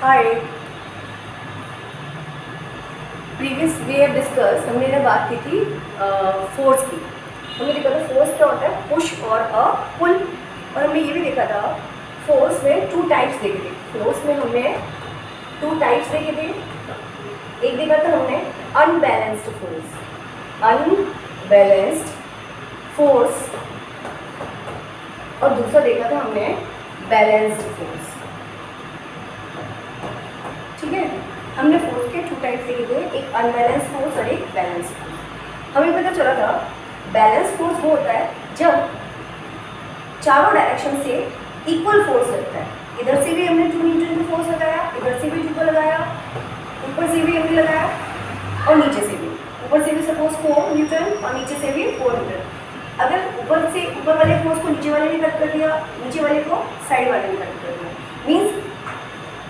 Hi, previous we have discuss, हमने ना बात की थी फोर्स की। हमने देखा था फोर्स क्या होता है, पुश और अ पुल। और हमने ये भी देखा था फोर्स में 2 टाइप्स देखे थे। फोर्स में हमने 2 टाइप्स देखे थे। एक देखा था हमने अनबैलेंस्ड फोर्स, अनबैलेंस्ड फोर्स, और दूसरा देखा था हमने बैलेंस्ड फोर्स। ठीक है, हमने फोर्स के 2 टाइप्स देखे थे, एक अनबैलेंस फोर्स और एक बैलेंस फोर्स। हमें पता चला था बैलेंस फोर्स वो होता है जब चारों डायरेक्शन से इक्वल फोर्स लगता है। इधर से भी हमने 2 न्यूटन का फोर्स लगाया, इधर से भी 2 का लगाया, ऊपर से भी हमने लगाया और नीचे से भी। ऊपर से भी सपोज 4 न्यूटन और नीचे से भी 4 न्यूटन। अगर ऊपर वाले फोर्स को नीचे वाले ने कट कर दिया, नीचे वाले को साइड वाले ने कट कर दिया, means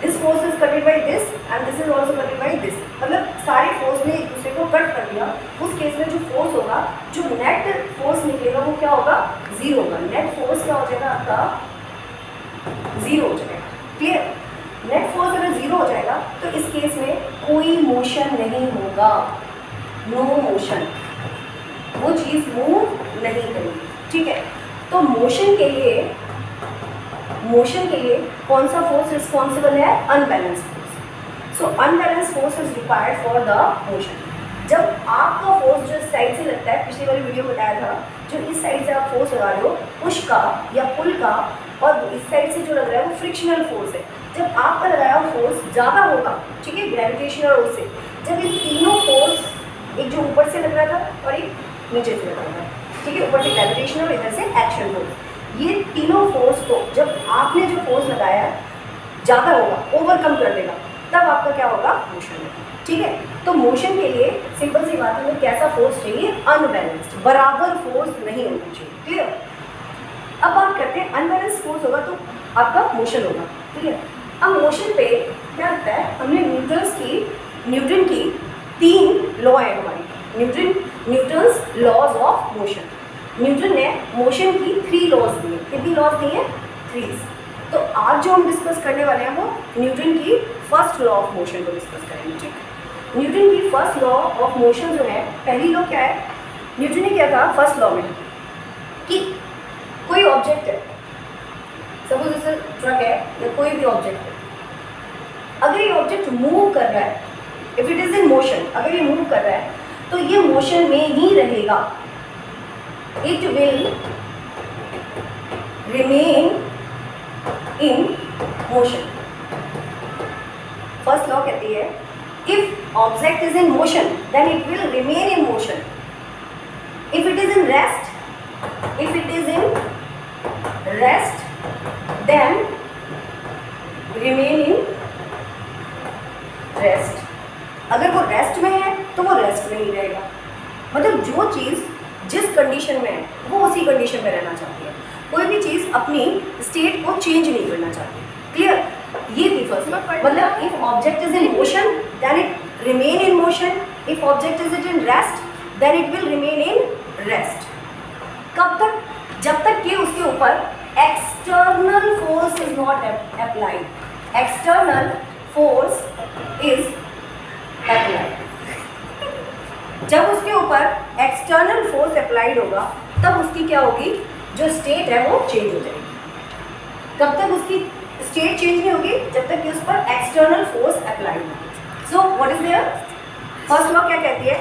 this force is कटेड by this and this is also कटेड by this. मतलब सारे फोर्स ने एक दूसरे को कट कर दिया। उस केस में जो फोर्स होगा, जो नेट फोर्स निकलेगा वो क्या होगा, 0 होगा। नेट फोर्स क्या हो जाएगा आपका, 0 हो जाएगा। क्लियर? नेट फोर्स अगर 0 हो जाएगा तो इस केस में कोई मोशन नहीं होगा, नो मोशन, वो चीज़ मूव नहीं करेगी। ठीक है, तो मोशन के लिए कौन सा फोर्स रिस्पॉन्सिबल है, unbalance force. So unbalance force is required for the motion. जब आपका फोर्स जो इस साइड से लगता है, पिछली वाली वीडियो में बताया था, जो इस साइड से आप फोर्स लगा रहे हो पुश का या पुल का, और इस साइड से जो लग रहा है वो फ्रिक्शनल फोर्स है। जब आपका लगाया हुआ फोर्स ज़्यादा होगा, ठीक है, ग्रेविटेशनल फोर्स से, जब ये तीनों फोर्स, एक जो ऊपर से लग रहा था और एक नीचे से लग रहा था, ठीक है, ऊपर से ग्रेविटेशनल और इधर से एक्शन फोर्स, ये तीनों फोर्स को जब आपने जो फोर्स लगाया है ज़्यादा होगा, ओवरकम कर देगा, तब आपका क्या होगा, मोशन होगा। ठीक है, तो मोशन के लिए सिंपल सी बात है, हमें कैसा फोर्स चाहिए, अनबैलेंस्ड, बराबर फोर्स नहीं होना चाहिए। क्लियर? अब बात करते हैं अनबैलेंस्ड फोर्स होगा तो आपका मोशन होगा। क्लियर? अब मोशन पे क्या होता है, हमने न्यूटन की 3 लॉ है हमारी, Newton's laws of motion. Newton ने मोशन की 3 लॉज दी है। कितनी लॉज दी है, 3। तो आज जो हम डिस्कस करने वाले हैं वो न्यूटन की फर्स्ट लॉ ऑफ मोशन को डिस्कस करेंगे। ठीक, न्यूटन की फर्स्ट लॉ ऑफ मोशन जो है, पहली लॉ क्या है, न्यूटन ने क्या कहा फर्स्ट लॉ में कि कोई ऑब्जेक्ट है, सपोज जैसे ट्रक है या कोई भी ऑब्जेक्ट है, अगर ये ऑब्जेक्ट मूव कर रहा है, if it is in motion, अगर ये मूव कर रहा है तो ये मोशन में ही रहेगा, it will remain in motion. First law कहती है if object is in motion then it will remain in motion. If it is in rest then remain in rest. अगर वो रेस्ट में है तो वो रेस्ट में ही रहेगा। मतलब जो चीज़ जिस कंडीशन में है वो उसी कंडीशन में रहना चाहती है, कोई भी चीज़ अपनी स्टेट को चेंज नहीं करना चाहती। क्लियर? ये थी फर्स्ट। मतलब if object is in motion then it remain in motion, if object is in rest then it will remain in rest. कब तक? जब तक कि उसके ऊपर external force is not applied. External force is applied. जब उसके ऊपर एक्सटर्नल फोर्स अप्लाइड होगा तब उसकी क्या होगी, जो स्टेट है वो चेंज हो जाएगी। कब तक उसकी स्टेट चेंज नहीं होगी, जब तक कि उस पर एक्सटर्नल फोर्स अप्लाइड हो। So what is there, first law क्या कहती है,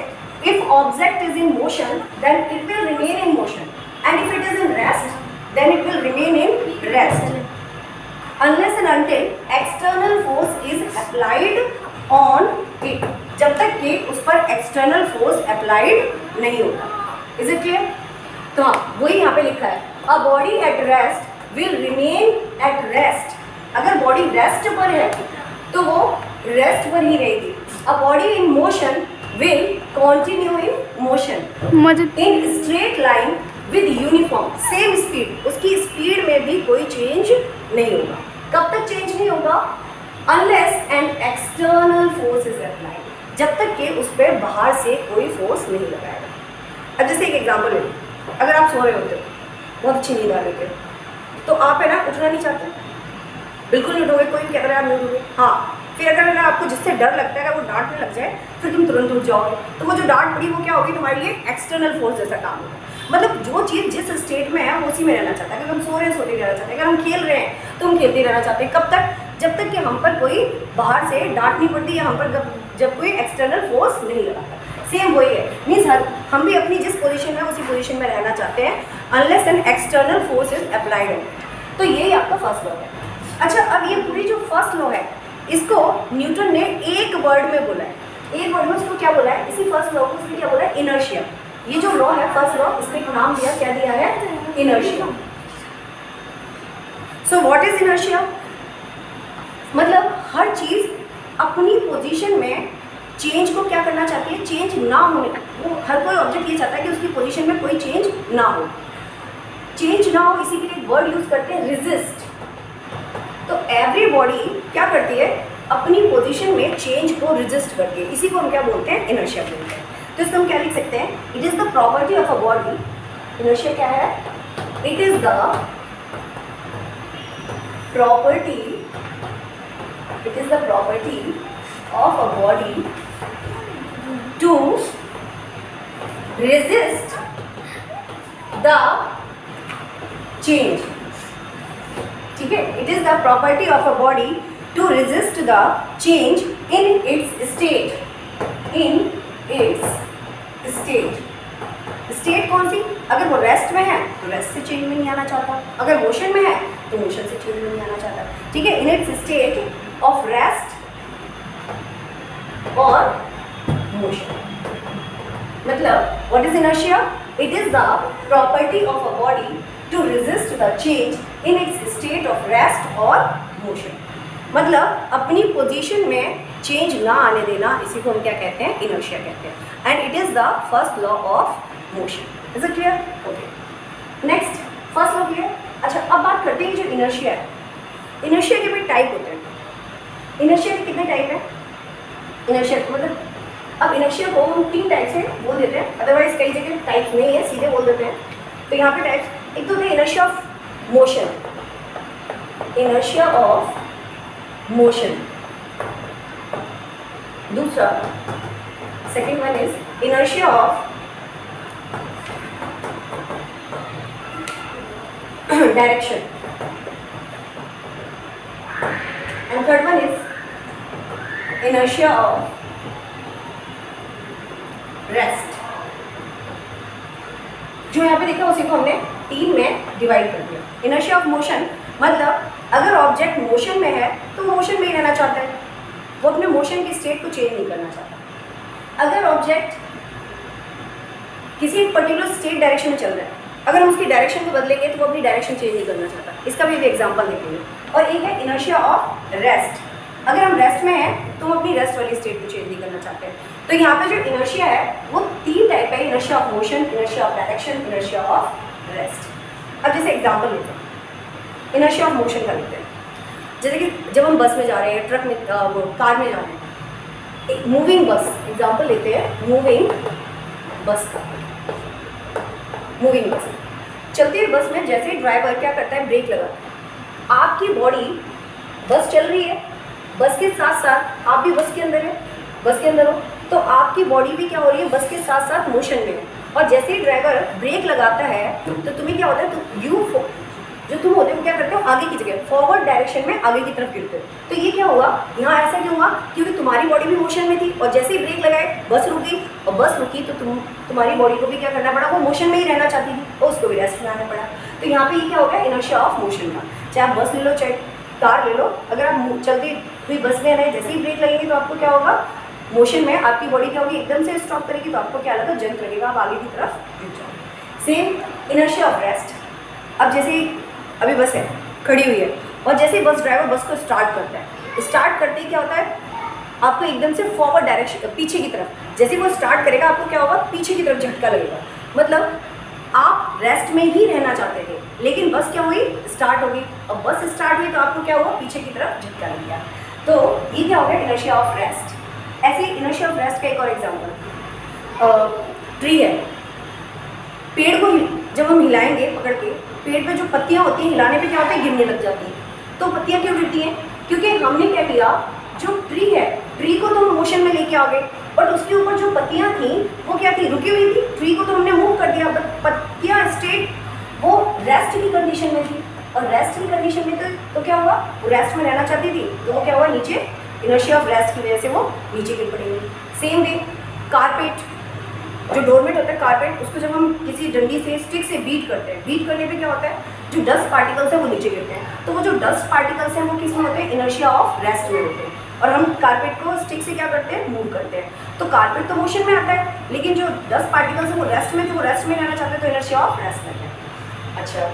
if object is in motion then it will remain in motion and if it is in rest then it will remain in rest unless and until external force is applied on it, जब तक कि उस पर external force applied नहीं होगा। Is it clear? तो हाँ, वही यहाँ पे लिखा है, a body at rest will remain at rest. अगर बॉडी रेस्ट पर है तो वो रेस्ट पर ही रहेगी। A body in motion will continue in motion in straight line with uniform same speed. उसकी स्पीड में भी कोई चेंज नहीं होगा। कब तक चेंज नहीं होगा, unless and external force is applied, जब तक कि उस पर बाहर से कोई फोर्स नहीं लगाएगा। अब जैसे एक एग्जांपल ले, अगर आप सो रहे होते हो, बहुत अच्छी नींद आ रही है, तो आप है ना उठना नहीं चाहते, बिल्कुल नहीं उठोगे, कोई कहता है आप नहीं उठोगे, हाँ फिर अगर ना आपको जिससे डर लगता है अगर वो डांटने लग जाए फिर तुम तुरंत उठ जाओगे, तो वो जो डांट पड़ी वो क्या होगी तुम्हारे लिए एक्सटर्नल फोर्स जैसा काम होगा। मतलब जो चीज़ जिस स्टेट में है वो उसी में रहना चाहता है। अगर हम सो रहे हैं सोते रहना चाहते हैं, अगर हम खेल रहे हैं तो हम खेलते रहना चाहते हैं। कब तक? जब तक कि हम पर कोई बाहर से डांट नहीं पड़ती या हम पर जब कोई एक्सटर्नल फोर्स नहीं लगाता। सेम वही है, मीन्स हम भी अपनी जिस पोजीशन में उसी पोजीशन में रहना चाहते हैं unless an external force is applied on it. तो ये आपका फर्स्ट लॉ है। अच्छा, अब ये पूरी जो फर्स्ट लॉ है इसको न्यूटन ने एक वर्ड में बोला है। एक वर्ड में उसको क्या बोला है? इसी फर्स्ट लॉ को उसने क्या बोला है? इनर्शिया। ये जो लॉ है फर्स्ट लॉ, इसमें एक नाम दिया, क्या दिया है? Inertia. So what is inertia? मतलब हर चीज अपनी पोजीशन में चेंज को क्या करना चाहती है? चेंज ना होने, वो हर कोई ऑब्जेक्ट ये चाहता है कि उसकी पोजीशन में कोई चेंज ना हो। चेंज ना हो, इसी के लिए एक वर्ड यूज करते हैं, रेजिस्ट। तो एवरी बॉडी क्या करती है? अपनी पोजीशन में चेंज को रेजिस्ट करती है। इसी को हम क्या बोलते हैं? इनर्शिया बोलते हैं। तो इसको हम क्या लिख सकते हैं? It is the property of a body. Inertia क्या है? It is the property, it is the property of a body to resist the change। ठीक है, it is the property of a body to resist the change in its state, in its state। State कौन सी? अगर वो rest में है तो rest से change में नहीं आना चाहता, अगर मोशन में है तो मोशन से चेंज में नहीं आना चाहता। ठीक है, in its state of rest और मोशन। मतलब what is inertia? It is the property of a body to resist the change in its state of rest और मोशन। मतलब अपनी पोजीशन में चेंज ना आने देना, इसी को हम क्या कहते हैं? इनर्शिया कहते हैं। And it is the first law of motion. Is it clear? Okay, next first law clear. अच्छा, अब बात करते हैं कि जो इनर्शिया है, इनर्शिया के भी टाइप होते हैं। इनर्शिया के कितने टाइप हैं? इनर्शिया मतलब, अब इनर्शिया को हम 3 टाइप से बोल देते हैं, अदरवाइज कई जगह टाइप्स नहीं है, सीधे बोल देते हैं। तो यहाँ पे टाइप्स, एक तो है inertia of motion, inertia of motion. दूसरा, second one is inertia of direction, and third one is inertia of rest। जो यहाँ पे देखा उसी को हमने 3 में डिवाइड कर दिया। inertia of motion मतलब अगर ऑब्जेक्ट मोशन में है तो वो मोशन में ही रहना चाहता है, वो अपने मोशन की स्टेट को चेंज नहीं करना चाहता। अगर ऑब्जेक्ट किसी पर्टिकुलर स्टेट डायरेक्शन में चल रहा है, अगर हम उसकी डायरेक्शन को बदलेंगे तो वो अपनी डायरेक्शन चेंज नहीं करना चाहता। इसका भी एग्जाम्पल देखेंगे। और एक है इनर्शिया ऑफ रेस्ट, अगर हम रेस्ट में हैं तो हम अपनी रेस्ट वाली स्टेट को चेंज नहीं करना चाहते हैं। तो यहाँ पे जो इनर्शिया है वो 3 टाइप है, inertia of motion, inertia of direction, inertia of rest. अब जैसे एग्जांपल लेते हैं, इनर्शिया ऑफ मोशन का लेते हैं। जैसे कि जब हम बस में जा रहे हैं, ट्रक में, कार में जा रहे हैं, एक मूविंग बस एग्जाम्पल लेते हैं, मूविंग बस का। मूविंग बस, चलती हुई बस में जैसे ही ड्राइवर क्या करता है? ब्रेक लगाता है। आपकी बॉडी, बस चल रही है, बस के साथ साथ आप भी बस के अंदर है, बस के अंदर हो, तो आपकी बॉडी भी क्या हो रही है? बस के साथ साथ मोशन में है। और जैसे ही ड्राइवर ब्रेक लगाता है तो तुम्हें क्या होता है? तो जो तुम होते हो क्या करते हो? आगे की जगह फॉरवर्ड डायरेक्शन में आगे की तरफ गिरते हो। तो ये क्या हुआ? यहाँ ऐसा क्यों हुआ? क्योंकि तुम्हारी बॉडी भी मोशन में थी और जैसे ही ब्रेक लगाए बस रुकी, और बस रुकी तो तुम्हारी बॉडी को भी क्या करना पड़ा? वो मोशन में ही रहना चाहती थी और उसको भी रेस्ट में आना पड़ा। तो यहाँ पे ये क्या हो गया? इनर्शिया ऑफ मोशन का। चाहे आप बस ले लो चाहे कार ले लो, अगर आप चलती हुई बस में रहे, जैसे ही ब्रेक लगेगी तो आपको क्या होगा? मोशन में आपकी बॉडी क्या होगी? एकदम से स्टॉप करेगी तो आपको क्या लगा? जंप लगेगा, आप आगे की तरफ गिर जाओगे। Same inertia of rest. अब जैसे ही अभी बस है, खड़ी हुई है, और जैसे ही बस ड्राइवर बस को स्टार्ट करता है, स्टार्ट करते ही क्या होता है? आपको एकदम से फॉरवर्ड डायरेक्शन, पीछे की तरफ, जैसे ही वो स्टार्ट करेगा आपको क्या होगा? पीछे की तरफ झटका लगेगा। मतलब आप रेस्ट में ही रहना चाहते थे, लेकिन बस क्या हुई? स्टार्ट होगी, और बस स्टार्ट हुई तो आपको क्या हुआ? पीछे की तरफ झटका लग गया। तो ये क्या हो गया? Inertia of rest. ऐसे ही इनर्शिया ऑफ रेस्ट का एक और एग्जांपल, ट्री है, पेड़ को जब हम हिलाएंगे पकड़ के, पेड़ पे जो पत्तियां होती हैं हिलाने पे क्या होता है? गिरने लग जाती हैं। तो पत्तियां क्यों गिरती हैं? क्योंकि हमने क्या किया? जो ट्री है, ट्री को तो हम मोशन में लेके आ गए, बट उसके ऊपर जो पत्तियां थी वो क्या थी, रुकी हुई थी। ट्री को तो हमने मूव कर दिया, बट पत्तियां स्टेट वो रेस्ट की कंडीशन में थी, और रेस्ट की कंडीशन में तो क्या हुआ, वो रेस्ट में रहना चाहती थी, तो वो क्या हुआ, नीचे इनर्शिया ऑफ रेस्ट की वजह से वो नीचे गिर पड़ेंगी। सेम वे कारपेट, जो डोरमेट होता है कारपेट, उसको जब हम किसी डंडी से स्टिक से बीट करते हैं, बीट करने पे क्या होता है, जो डस्ट पार्टिकल्स हैं वो नीचे गिरते हैं। तो वो जो डस्ट पार्टिकल्स हैं वो किस में होते हैं, इनर्शिया ऑफ रेस्ट में होते हैं, और हम कारपेट को स्टिक से क्या करते हैं, मूव करते हैं। तो कारपेट तो मोशन में आता है, लेकिन जो डस्ट पार्टिकल्स हैं वो रेस्ट में, तो वो रेस्ट में रहना चाहते हैं, तो इनर्शिया ऑफ रेस्ट में है। अच्छा,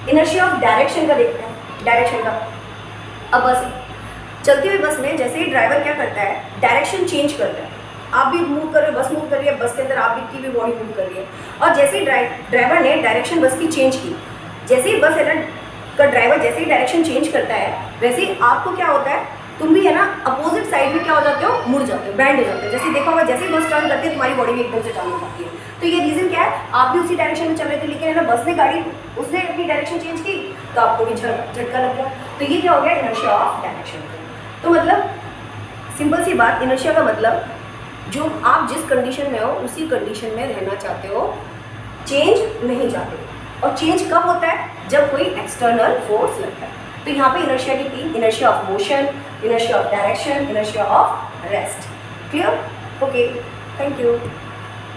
इनर्शिया ऑफ डायरेक्शन का देखते हैं, डायरेक्शन का। अब बस चलती हुई बस में जैसे ही ड्राइवर क्या करता है, डायरेक्शन चेंज करता है, आप भी मूव कर रहे हो, बस मूव कर रही है, बस के अंदर आपकी भी बॉडी मूव कर रही है, और जैसे ही ड्राइवर ने डायरेक्शन बस की चेंज की, जैसे ही बस है ना का ड्राइवर जैसे ही डायरेक्शन चेंज करता है, वैसे ही आपको क्या होता है, तुम भी है ना अपोजिट साइड में क्या हो जाते हो, मुड़ जाते हो, बैंड हो जाते हो। जैसे देखा होगा, जैसे ही बस टर्न करती है तुम्हारी बॉडी भी एकदम से टर्न हो जाती है। तो ये रीज़न क्या है, आप भी उसी डायरेक्शन में चल रहे थे, लेकिन है ना बस ने गाड़ी उसने अपनी डायरेक्शन चेंज की, तो आपको भी झटका लग गया। तो ये क्या हो गया, इनर्शिया ऑफ डायरेक्शन। तो मतलब सिंपल सी बात, इनर्शिया का मतलब जो आप जिस कंडीशन में हो उसी कंडीशन में रहना चाहते हो, चेंज नहीं चाहते। और चेंज कब होता है, जब कोई एक्सटर्नल फोर्स लगता है। तो यहाँ पे इनर्शिया की तीन, inertia of motion, inertia of direction, inertia of rest. Clear? Okay, thank you.